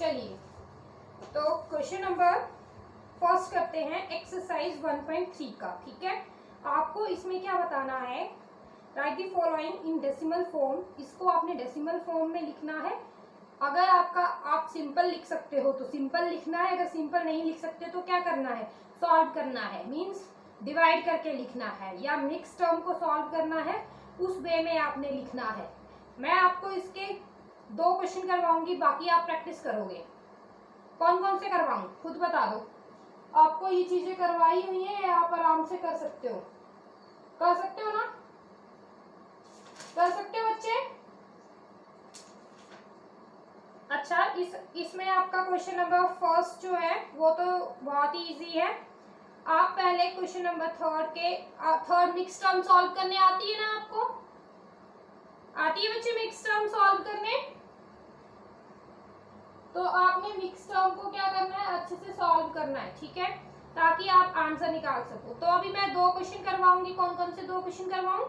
चलिए तो question number first करते हैं एक्सरसाइज 1.3 का। ठीक है, आपको इसमें क्या बताना है, right the following in decimal form. इसको आपने डेसिमल फॉर्म में लिखना है। अगर आप सिंपल लिख सकते हो तो सिंपल लिखना है, अगर सिंपल नहीं लिख सकते तो क्या करना है, सॉल्व करना है, मीन्स डिवाइड करके लिखना है, या मिक्स टर्म को सॉल्व करना है, उस वे में आपने लिखना है। मैं आपको इसके 2 क्वेश्चन करवाऊंगी, बाकी आप प्रैक्टिस करोगे। कौन कौन से करवाऊं खुद बता दो। आपको ये चीजें करवाई हुई है, आप आराम से कर सकते हो, कर सकते हो ना, कर सकते हो बच्चे। अच्छा, इसमें आपका क्वेश्चन नंबर फर्स्ट जो है वो तो बहुत ही इजी है। आप पहले question number third mix term solve करने आती है ना, आपको आती है बच्चे मिक्स टर्म सॉल्व करने। तो आपने मिक्स टर्म को क्या करना है, अच्छे से सॉल्व करना है, ठीक है, ताकि आप आंसर निकाल सको। तो अभी मैं 2 क्वेश्चन करवाऊंगी। कौन कौन से 2 क्वेश्चन करवाऊं,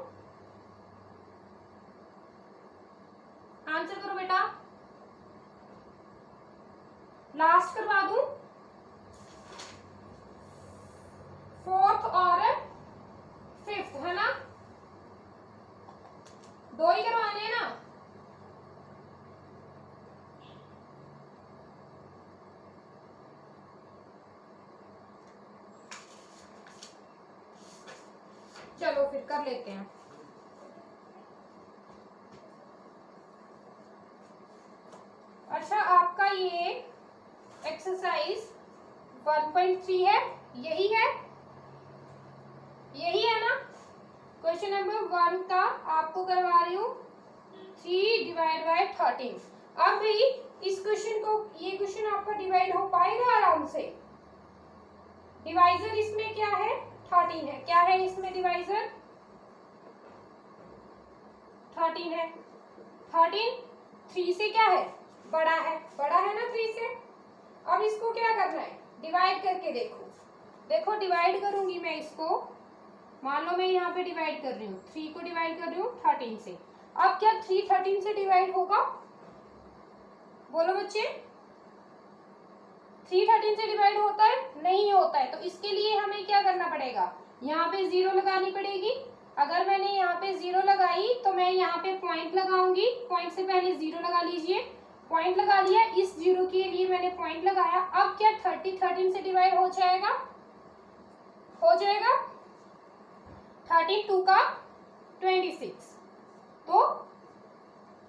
आंसर करो बेटा। लास्ट करवा दूं, 4th और 5th है ना, 2 ही करवाने हैं ना। चलो फिर कर लेते हैं। अच्छा, आपका ये एक्सरसाइज 1.3 है, यही है, यही है ना। क्वेश्चन नंबर 1 का आपको करवा रही हूँ 3 डिवाइड बाय 13। अब भाई इस क्वेश्चन को, ये क्वेश्चन आपका डिवाइड हो पाएगा आराम से। डिवाइजर इसमें क्या है, 13 है। क्या है इसमें डिवाइजर, 13 है। 13 3 से क्या है, बड़ा है, बड़ा है ना 3 से। अब इसको क्या करना है, डिवाइड करके देखो। देखो डिवाइड करूंगी मैं इसको, मान लो मैं यहाँ पे डिवाइड कर रही हूँ, 3 को डिवाइड कर रही हूँ 13 से। अब क्या 3 13 से डिवाइड होगा, बोलो बच्चे। 3 13 से डिवाइड होता है, नहीं होता है। तो इसके लिए हमें क्या करना पड़ेगा, यहाँ पे 0 लगानी पड़ेगी। अगर मैंने यहाँ पे 0 लगाई तो मैं यहाँ पे पॉइंट लगाऊंगी। पॉइंट से पहले 0 लगा लीजिए, पॉइंट लगा लिया, इस 0 के लिए मैंने पॉइंट लगाया। अब क्या 30 13 से डिवाइड हो जाएगा, हो जाएगा 13 2 का 26। तो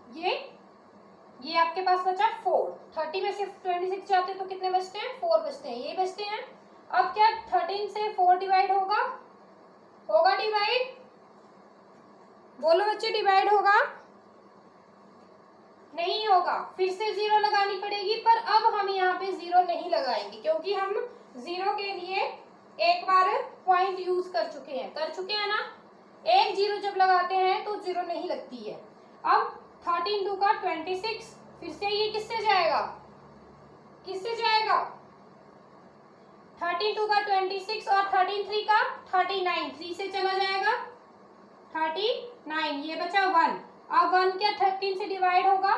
ये आपके पास बचा 4। 30 में से 26 जाते तो कितने बचते हैं, 4 बचते हैं, ये बचते हैं। अब क्या 13 से 4 डिवाइड होगा, होगा डिवाइड, बोलो बच्चे डिवाइड होगा, नहीं होगा। फिर से 0 लगानी पड़ेगी, पर अब हम यहाँ पे 0 नहीं लगाएंगे, क्योंकि हम 0 के लिए एक बार पॉइंट यूज कर चुके हैं ना। एक 0 जब लगाते हैं तो 0 नहीं लगती है। अब 13 2 का 26, फिर से ये किससे जाएगा, किससे जाएगा, 13 2 का 26 और 13 3 का 39, 3 से चला जाएगा 39, ये बचा 1। अब 1 क्या 13 से डिवाइड होगा,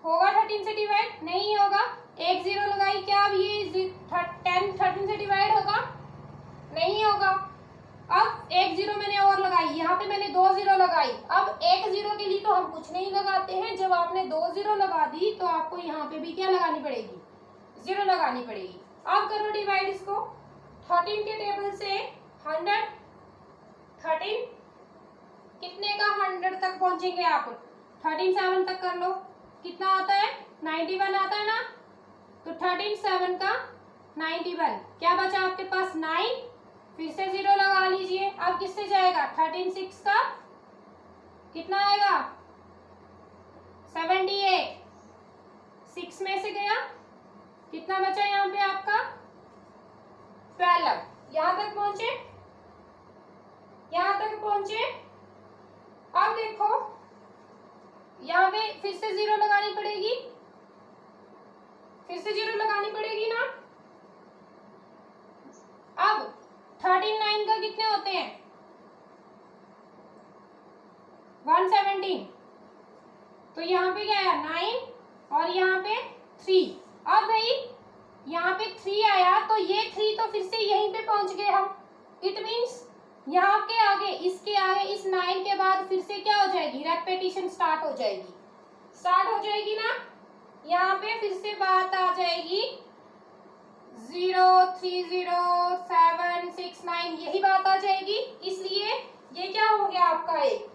होगा 13 से डिवाइड, नहीं होगा। एक 0 लगाई, क्या अब ये 10 13 से डिवाइड होगा, नहीं होगा। अब एक 0 मैंने और लगाई, यहाँ पे मैंने 2 0 लगाई। अब एक 0 के लिए तो हम कुछ नहीं लगाते हैं, जब आपने 2 0 लगा दी तो आपको यहाँ पे भी क्या लगानी पड़ेगी, 0 लगानी पड़ेगी। अब करो डिवाइड इसको, 13 के टेबल से 100, 13 कितने का 100 तक पहुंचेंगे आप, 13 7 तक कर लो, कितना आता है 91 आता है ना। तो 13 7 का 91, क्या बचा आपके पास 9, फिर से 0 लगा लीजिए। अब किससे जाएगा, 13 6 का कितना आएगा 78, 6 में से गया, कितना बचा यहाँ पे आपका 12। यहां तक पहुंचे, यहां तक पहुंचे। अब देखो यहाँ पे फिर से 0 लगानी पड़ेगी, फिर से 0 लगानी पड़ेगी ना। अब 39 का कितने होते हैं 117, तो यहाँ पे क्या है 9 और यहाँ पे 3। अब भाई यहाँ पे 3 आया तो ये 3 तो फिर से यहीं पे पहुंच गए हम। इट मीन्स यहाँ के आगे, इसके आगे, इस 9 के बाद फिर से क्या हो जाएगी, रेपिटेशन स्टार्ट हो जाएगी। स्टार्ट हो जाएगी ना, यहाँ पे फिर से बात आ जाएगी 0 3 0 7 6 9, यही बात आ जाएगी। इसलिए ये क्या हो गया आपका, एक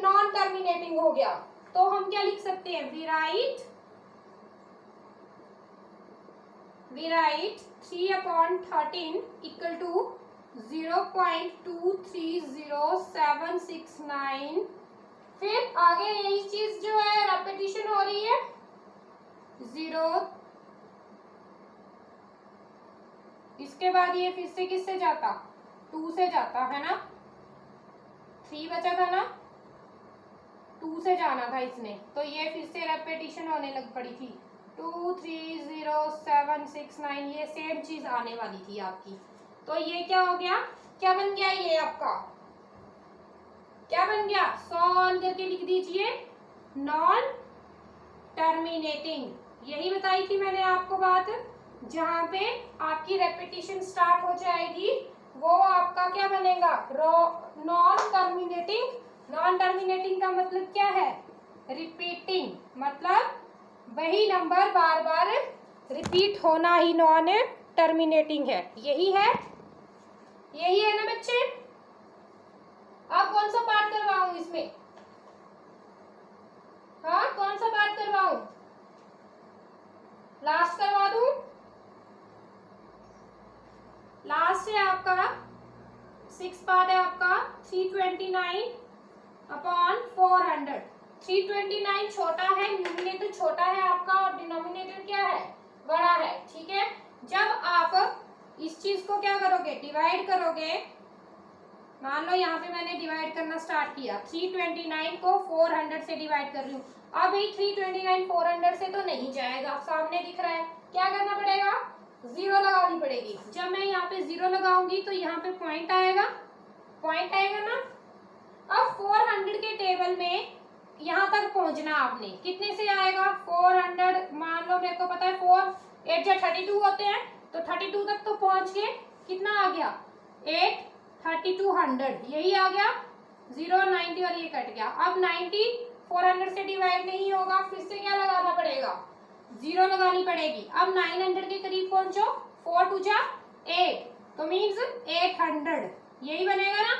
नॉन टर्मिनेटिंग हो गया। तो हम क्या लिख सकते हैं, वी राइट 3/13 इक्वल टू 0.230769। फिर आगे यही चीज जो है रेपिटेशन हो रही है, 0, इसके बाद ये फिर से किससे जाता, 2 से जाता है ना, 3 बचा था ना, 2 से जाना था इसने, तो ये फिर से रेपिटेशन होने लग पड़ी थी। 230769 ये सेम चीज आने वाली थी आपकी। तो ये क्या हो गया, क्या बन गया, ये आपका क्या बन गया, 100 ऑन करके लिख दीजिए, नॉन टर्मिनेटिंग। यही बताई थी मैंने आपको बात, जहां पे आपकी रेपिटेशन स्टार्ट हो जाएगी वो आपका क्या बनेगा, नॉन टर्मिनेटिंग। नॉन टर्मिनेटिंग का मतलब क्या है, रिपीटिंग, मतलब वही नंबर बार बार रिपीट होना ही नॉन टर्मिनेटिंग है। यही है ना बच्चे। अब कौन सा पार्ट करवाऊं इसमें, हाँ कौन सा पार्ट करवाऊं, लास्ट करवा दूं, लास्ट है आपका 6 पार्ट है आपका 329/400। 329 छोटा है, न्यूमिनेटर छोटा है आपका और डिनोमिनेटर क्या है, बड़ा है, ठीक है। जब आप इस चीज को क्या करोगे, डिवाइड करोगे, मान लो यहाँ पे मैंने डिवाइड करना स्टार्ट किया, 329 को 400 से डिवाइड कर रही हूँ। अब ये 329 400 से तो नहीं जाएगा, सामने दिख रहा है, क्या करना पड़ेगा, 0 लगानी पड़ेगी। जब मैं यहाँ पे 0 लगाऊंगी तो यहाँ पे पॉइंट आएगा ना। अब 400 के टेबल में यहाँ तक पहुंचना आपने, कितने से आएगा, 400, मान लो मेरे को पता है 4 8 या 32 होते हैं, तो 32 तक तो पहुंच गए, कितना आ गया, 8 3200, यही आ गया, 0 90 और ये कट गया। अब 90 400 से डिवाइड नहीं होगा, फिर से क्या लगाना पड़ेगा, 0 लगानी पड़ेगी। अब 900 के करीब पहुंचो, 4 2 जा 8, तो मीन्स 800, यही बनेगा ना।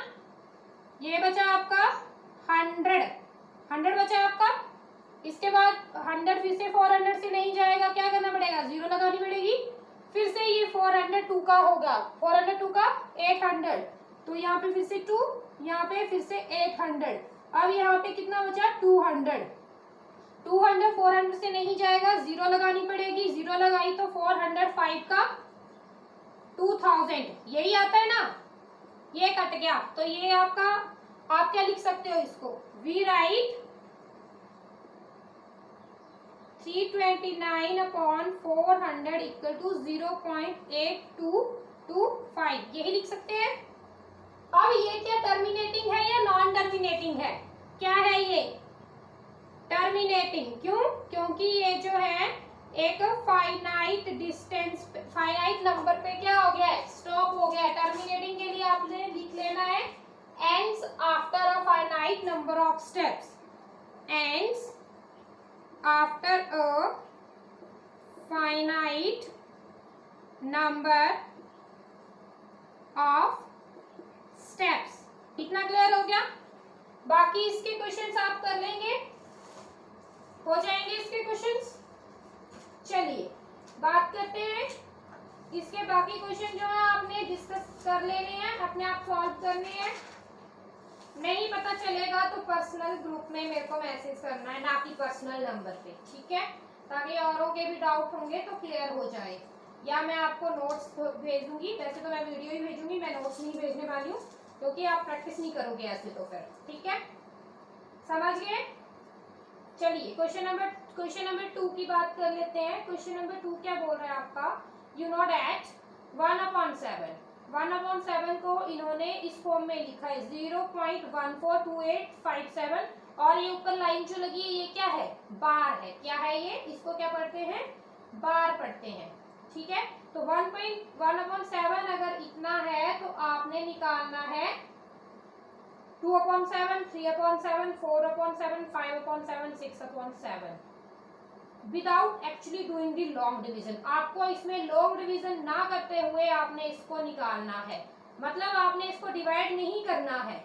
ये बचा आपका 100 बचा आपका। इसके बाद 100 फिर से 400 से नहीं जाएगा, क्या करना पड़ेगा, 0 लगानी पड़ेगी। फिर से ये 402 का होगा, 402 का 800, तो यहाँ पे फिर से 2, यहाँ पे फिर से 800। अब यहाँ पे कितना बचा, 200 400 से नहीं जाएगा, 0 लगानी पड़ेगी, 0 लगाई तो 405 का 2000, यही आता है ना, ये कट गया। तो ये आपका, आप क्या लिख सकते हो इसको, वी राइट 329/400 इक्वल टू 0.8225, यही लिख सकते हैं। अब ये क्या टर्मिनेटिंग है या नॉन टर्मिनेटिंग है, क्या है ये, टर्मिनेटिंग। क्यों, क्योंकि ये जो है एक फाइनाइट डिस्टेंस, फाइनाइट नंबर पे क्या हो गया है, स्टॉप हो गया है। टर्मिनेटिंग के लिए आपने लिख लेना है ends after a finite number of steps, ends after a finite number of steps। इतना क्लियर हो गया। बाकी इसके क्वेश्चंस आप कर लेंगे, हो जाएंगे इसके क्वेश्चंस। चलिए बात करते हैं इसके बाकी क्वेश्चन जो है आपने डिस्कस कर लेने हैं, अपने आप सॉल्व करने हैं। नहीं पता चलेगा तो पर्सनल ग्रुप में मेरे को मैसेज करना है, ना कि पर्सनल नंबर पे, ठीक है, ताकि औरों के भी डाउट होंगे तो क्लियर हो जाए। या मैं आपको नोट्स भेजूंगी, वैसे तो मैं वीडियो ही भेजूंगी, मैं नोट्स नहीं भेजने वाली हूँ, क्योंकि आप प्रैक्टिस नहीं करोगे ऐसे तो फिर, ठीक है, समझ गए। चलिए क्वेश्चन नंबर 2 की बात कर लेते हैं। क्वेश्चन नंबर 2 क्या बोल रहा है आपका, यू नो डैट 1/7 को इन्होंने इस फॉर्म में लिखा है 0.142857 और ये ऊपर लाइन जो लगी है ये क्या है, बार है। क्या है ये, इसको क्या पढ़ते हैं, बार पढ़ते हैं। ठीक है, तो 1.1/7 अगर इतना है तो आपने निकालना है 2/7, 3/7, 4/7, 5/7, 6/7 without actually doing the long division. आपको इसमें लॉन्ग डिवीजन ना करते हुए आपने इसको निकालना है, मतलब आपने इसको डिवाइड नहीं करना है।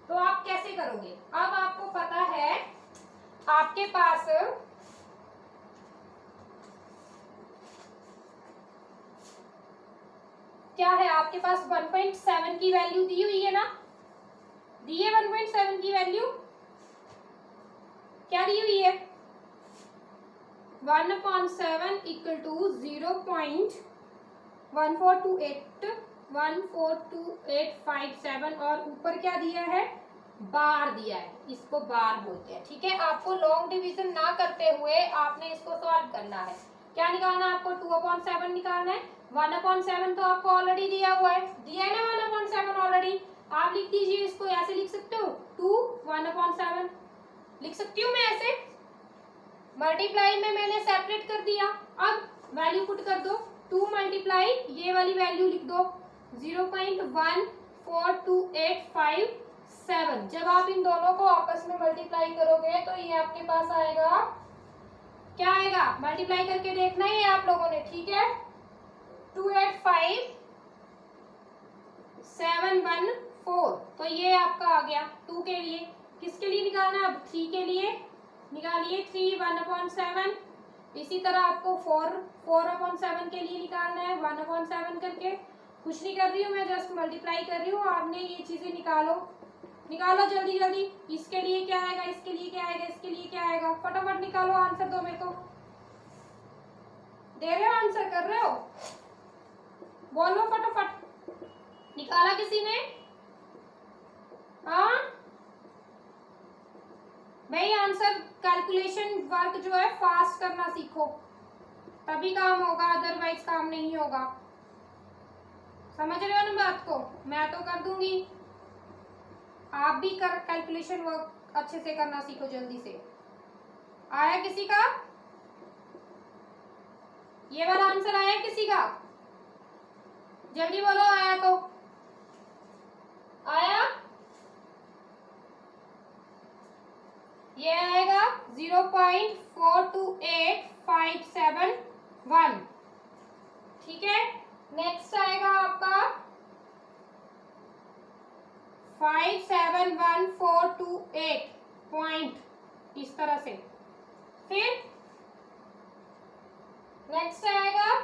तो आप कैसे करोगे, अब आपको पता है आपके पास क्या है, आपके पास 1.7 की वैल्यू दी हुई है ना, दी है 1.7 की वैल्यू, क्या दी हुई है 1/7 इक्वल टू 0.1428 और ऊपर क्या दिया है, बार दिया है, इसको बार बोलते हैं। ठीक है, आपको लॉन्ग डिवीजन ना करते हुए आपने इसको सॉल्व करना है। क्या निकालना है आपको, 2/7 निकालना है। 1/7 तो आपको ऑलरेडी दिया हुआ है, दिया है ना 1/7 ऑलरेडी। आप लिख दीजिए इसको, ऐसे लिख सकते हो 2/1/7 लिख सकती हूँ मैं ऐसे, मल्टीप्लाई में मैंने सेपरेट कर दिया। अब वैल्यू पुट कर दो, 2 मल्टीप्लाई ये वाली वैल्यू लिख दो 0.14285 जब आप इन दोनों को आपस में मल्टीप्लाई करोगे तो ये आपके पास आएगा, क्या आएगा, मल्टीप्लाई करके देखना है आप लोगों ने। ठीक है, 285,714 तो ये आपका आ गया 2 के लिए। किसके लिए निकालना है, अब 3 के लिए निकालिए, 3 1/7। इसी तरह आपको 4/7 के लिए निकालना है 1/7 करके। कुछ नहीं कर रही हूँ मैं, जस्ट मल्टीप्लाई कर रही हूँ, आपने ये चीजें निकालो जल्दी जल्दी। इसके लिए क्या आएगा, इसके लिए क्या आएगा, इसके लिए क्या आएगा, फटाफट निकालो, आंसर दो मेरे को। दे रहे हो आंसर, कर रहे हो, बोलो फटाफट। निकाला किसी ने, हाँ भाई आंसर, कैलकुलेशन वर्क जो है फास्ट करना सीखो, तभी काम होगा, अदरवाइज काम नहीं होगा। समझ रहे हो ना बात को, मैं तो कर दूंगी, आप भी कर कैलकुलेशन वर्क अच्छे से करना सीखो जल्दी से। आया किसी का, ये वाला आंसर आया किसी का, जल्दी बोलो आया तो, आया, ये आएगा 0.428571। ठीक है, नेक्स्ट आएगा आपका 571,428 पॉइंट, इस तरह से। फिर नेक्स्ट आएगा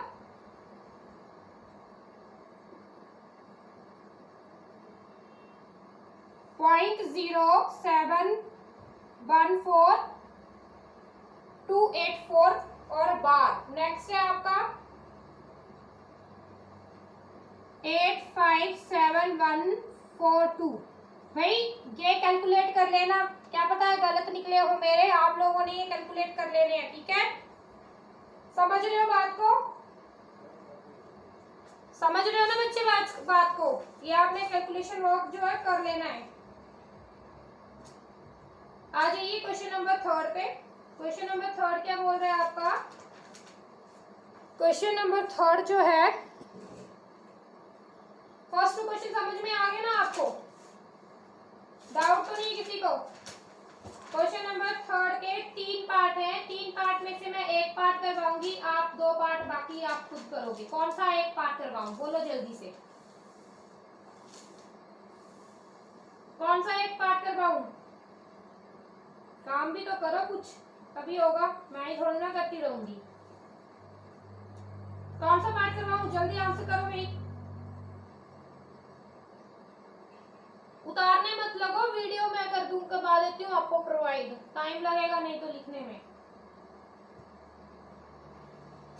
0.0714284 और बार। नेक्स्ट है आपका 857,142। भाई ये कैलकुलेट कर लेना, क्या पता है गलत निकले हो मेरे, आप लोगों ने ये कैलकुलेट कर लेने हैं। ठीक है, समझ रहे हो बात को, समझ रहे हो ना बच्चे बात को, ये आपने कैलकुलेशन वर्क जो है कर लेना है। आ जाइए क्वेश्चन नंबर 3 पे। क्वेश्चन नंबर 3 क्या बोल रहा है आपका, क्वेश्चन नंबर 3 जो है, फर्स्ट क्वेश्चन समझ में आ गया ना आपको, डाउट तो नहीं किसी को। क्वेश्चन नंबर 3 के 3 पार्ट हैं, 3 पार्ट में से मैं एक पार्ट करवाऊंगी, आप 2 पार्ट बाकी आप खुद करोगे। कौन सा एक पार्ट करवाऊं, बोलो जल्दी से, कौन सा एक पार्ट करवाऊं, काम भी तो करो कुछ, तभी होगा, मैं ही थोड़ी ना करती रहूंगी। कौन सा पार्ट करवाऊं, जल्दी आंसर करो भाई, उतारने मत लगो, वीडियो मैं कर दूं, करवा देती हूँ आपको प्रोवाइड, टाइम लगेगा नहीं तो लिखने में।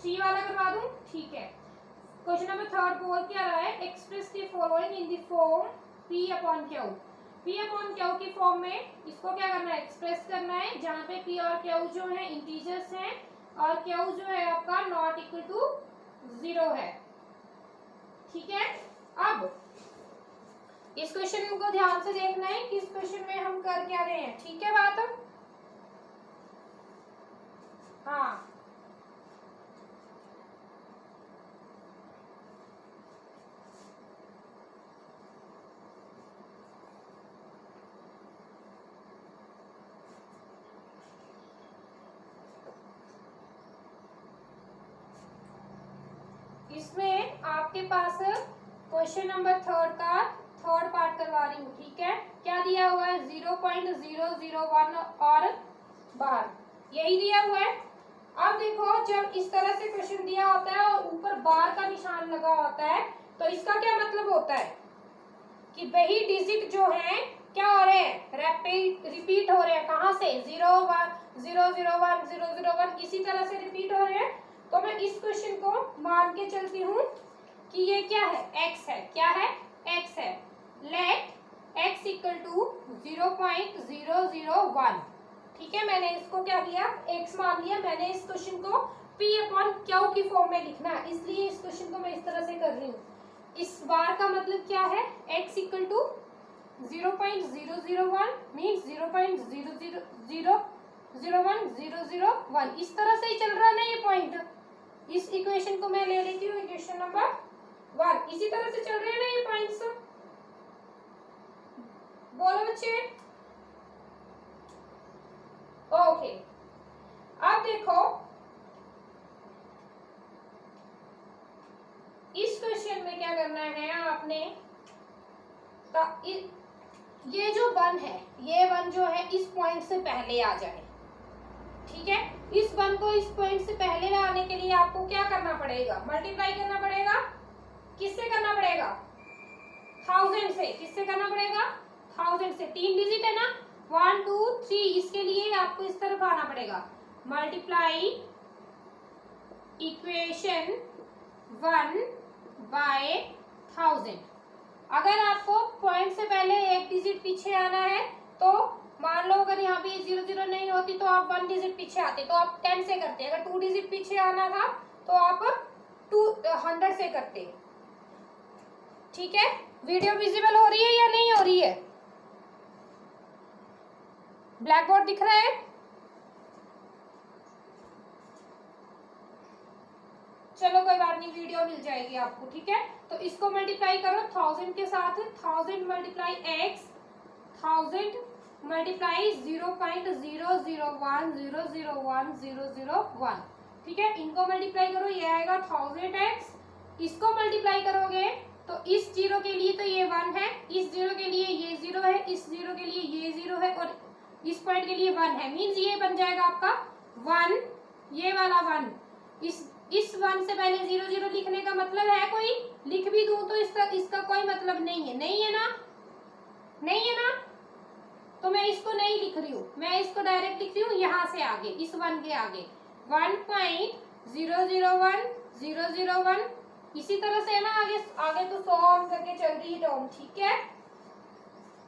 3 वाला करवा दूं, ठीक है। क्वेश्चन नंबर 3 बोल क्या रहा है, express the following in the form P/Q। P/Q की फॉर्म में इसको क्या करना है, एक्सप्रेस करना है, जहां पे P और Q जो है इंटीजर्स हैं और Q जो है आपका नॉट इक्वल टू 0 है। ठीक है, अब इस क्वेश्चन को ध्यान से देखना है कि इस क्वेश्चन में हम कर क्या रहे हैं, ठीक है बात। हाँ इसमें आपके पास क्वेश्चन नंबर थर्ड का थर्ड पार्ट करवा रही हूँ, ठीक है। क्या दिया हुआ है, 0.001 और बार, यही दिया हुआ है। अब देखो जब इस तरह से क्वेश्चन दिया होता है और ऊपर बार का निशान लगा होता है तो इसका क्या मतलब होता है कि वही डिजिट जो है क्या हो रहे हैं, रिपीट हो रहे हैं। कहाँ से, 0 1 0 0 1 0 0 1 इसी तरह से रिपीट हो रहे हैं। तो मैं इस क्वेश्चन को मान के चलती हूँ कि ये क्या है, x है। क्या है, x है। लेट x इक्वल टू 0.001, ठीक है। मैंने इसको क्या किया, x मान लिया। मैंने इस क्वेश्चन को p अपॉन क्यू की फॉर्म में लिखना है, इसलिए इस क्वेश्चन को मैं इस तरह से कर रही हूँ। इस बार का मतलब क्या है, x इक्वल टू 0.001 मीन्स 0.0001001, इस तरह से ही चल रहा है ना ये पॉइंट। इस इक्वेशन को मैं ले लेती हूँ इक्वेशन नंबर 1, इसी तरह से चल रहे हैं ना ये पॉइंट्स। बोलो बच्चे, ओके। अब देखो इस क्वेश्चन में क्या करना है आपने, ये जो 1 है, ये 1 जो है इस पॉइंट से पहले आ जाए, ठीक है। इस 1 को इस पॉइंट से पहले लाने के लिए आपको क्या करना पड़ेगा, मल्टीप्लाई करना पड़ेगा। किससे करना पड़ेगा, 1000 से। किससे करना पड़ेगा, 1000 से। 3 डिजिट है ना, 1 2 3, इसके लिए आपको इस तरफ आना पड़ेगा। Multiply equation 1 by 1000। अगर आपको पॉइंट से पहले एक डिजिट पीछे आना है तो मान लो अगर यहाँ पे 0 नहीं होती तो आप 1 डिजिट पीछे आते तो आप 10 से करते। अगर 2 डिजिट पीछे आना था तो आप 200 से करते, ठीक है। वीडियो विजिबल हो रही है या नहीं हो रही है, ब्लैक बोर्ड दिख रहा है। चलो कोई बात नहीं, वीडियो मिल जाएगी आपको, ठीक है। तो इसको मल्टीप्लाई करो 1000 के साथ, 1000 मल्टीप्लाई x, 1000 मल्टीप्लाई 0.001001001, ठीक है। इनको मल्टीप्लाई करो, ये आएगा 1000x। इसको मल्टीप्लाई करोगे तो इस 0 के लिए तो ये 1 है, इस 0 के लिए ये 0 है, इस 0 के लिए ये 0 है और इस पॉइंट के लिए 1 है। मीन्स ये बन जाएगा आपका 1, ये वाला 1। इस 1 से पहले 0 लिखने का मतलब है कोई, लिख भी दूं तो इसका कोई मतलब नहीं है। नहीं है ना, नहीं है ना, तो मैं इसको नहीं लिख रही हूँ, मैं इसको डायरेक्ट लिख रही हूँ यहाँ से आगे, इस 1 के आगे 1.001 इसी तरह से है ना। आगे आगे तो 100 ऑन करके चल रही है टर्म, ठीक है।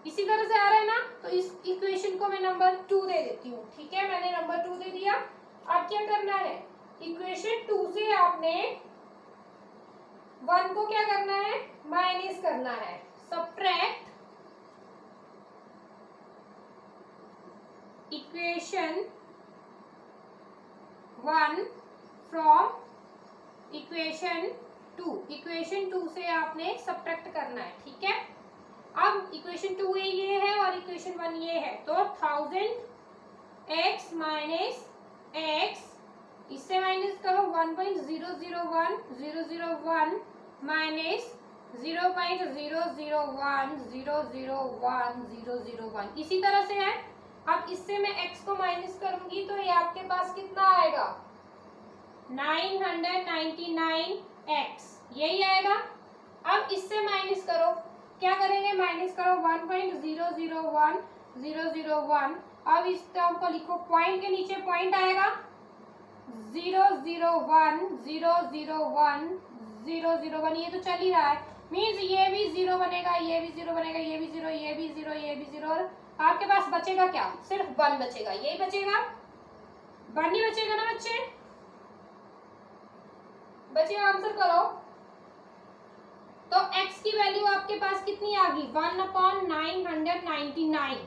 इसी तरह से आ रहा है ना, तो इस इक्वेशन को मैं नंबर 2 दे देती हूँ, ठीक है। मैंने नंबर 2 दे दिया। अब क्या करना है, इक्वेशन 2 से आपने 1 को क्या करना है, माइनस करना है। Subtract equation 1 from equation 2। Equation 2 से आपने सब्ट्रैक्ट करना है, ठीक है। अब इक्वेशन 2 ये है और इक्वेशन 1 ये है, तो 1000x माइनस x, इससे माइनस करो 1.001001 माइनस 0.001001001, इसी तरह से है। अब इससे मैं x को माइनस करूंगी तो ये आपके पास कितना आएगा, 999x, यही आएगा। अब इससे माइनस करो, क्या करेंगे, माइनस करो 1.001001। अब इस टर्म को लिखो, पॉइंट के नीचे पॉइंट आएगा 0.01001, ये तो चल ही रहा है। मीन्स ये भी 0 बनेगा, ये भी 0 बनेगा, ये भी 0, ये भी 0, ये भी 0, और आपके पास बचेगा क्या, सिर्फ 1 बचेगा, यही बचेगा। 1 नहीं बचेगा ना बच्चे, बच्चे आंसर करो। तो x की वैल्यू आपके पास कितनी आ गई 1/999।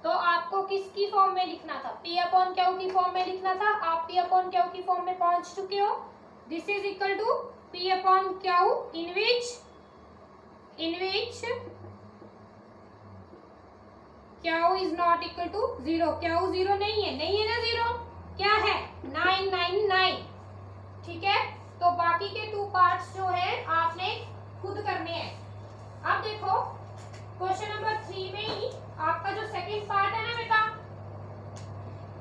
तो आपको किसकी फॉर्म में लिखना था P/Q की फॉर्म में लिखना था। आप P/Q की फॉर्म में पहुंच चुके हो। This is equal to P/Q in which Q is not equal to 0। Q 0 नहीं है ना 0, क्या है 999। ठीक है, तो बाकी के 2 पार्ट्स जो है आपने खुद करने हैं। अब देखो क्वेश्चन नंबर 3 में ही आपका जो सेकंड पार्ट है ना बेटा,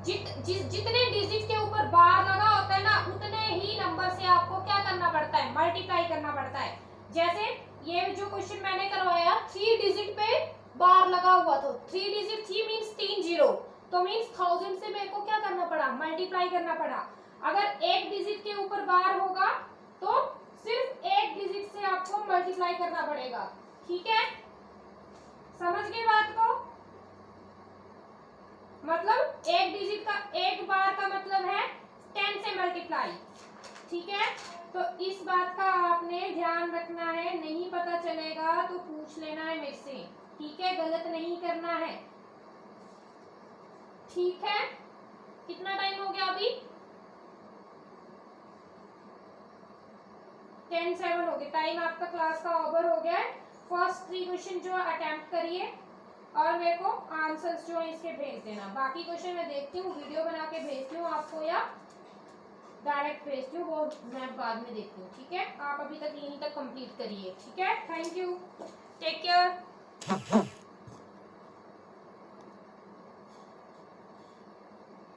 जितने डिजिट के ऊपर बार लगा होता है ना उतने ही नंबर से आपको क्या करना पड़ता है मल्टीप्लाई करना पड़ता है। जैसे ये जो क्वेश्चन मैंने करवाया 3 डिजिट पे बार लगा हुआ था, 3 डिजिट 3 मींस 3 जीरो, तो मींस 1000 से मेरे को क्या करना पड़ा मल्टीप्लाई करना पड़ा। अगर एक डिजिट के ऊपर बार होगा तो सिर्फ एक डिजिट से आपको मल्टीप्लाई करना पड़ेगा। ठीक है, समझ गए बात को। मतलब एक डिजिट का एक बार का मतलब है 10 से मल्टीप्लाई। ठीक है, तो इस बात का आपने ध्यान रखना है, नहीं पता चलेगा तो पूछ लेना है मेरे से। ठीक है, गलत नहीं करना है। ठीक है, कितना टाइम हो गया अभी 10:07 हो गया। टाइम आपका क्लास का ओवर हो गया है। फर्स्ट 3 क्वेश्चन जो अटेम्प्ट करिए और मेरे को आंसर्स जो है इसके भेज देना। बाकी क्वेश्चन मैं देखती हूँ वीडियो बना के भेजती हूँ आपको या डायरेक्ट भेजती हूँ, वो मैं बाद में देखती हूँ। ठीक है, आप अभी तक यहीं तक कंप्लीट करिए। ठीक है, थैंक यू, टेक केयर।